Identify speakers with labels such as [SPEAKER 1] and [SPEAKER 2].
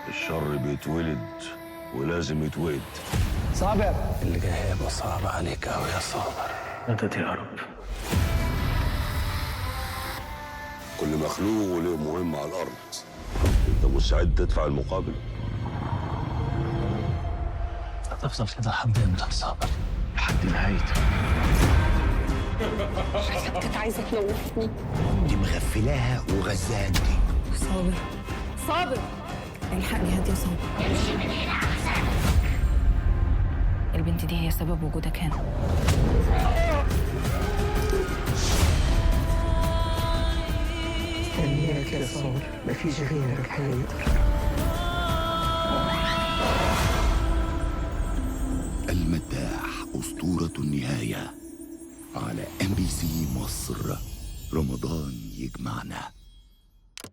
[SPEAKER 1] الشر بيتولد ولازم يتولد.
[SPEAKER 2] صابر،
[SPEAKER 3] اللي جاي هيبقى صعب عليك أوي يا صابر.
[SPEAKER 2] مدد يا رب.
[SPEAKER 1] كل مخلوق وله مهمة على الأرض، أنت مستعد تدفع المقابل؟
[SPEAKER 3] هتفضل كده لحد امتى يا صابر؟
[SPEAKER 2] لحد نهايته.
[SPEAKER 4] كانت عايزة تموتني.
[SPEAKER 5] دي مغفلاها وغزاها دي.
[SPEAKER 4] صابر صابر، الحقني هات يا صابر. البنت دي هي سبب وجودك هنا.
[SPEAKER 6] استنيك يا صابر، مفيش غيرك هيقدر.
[SPEAKER 5] المداح أسطورة النهاية على MBC مصر. رمضان يجمعنا.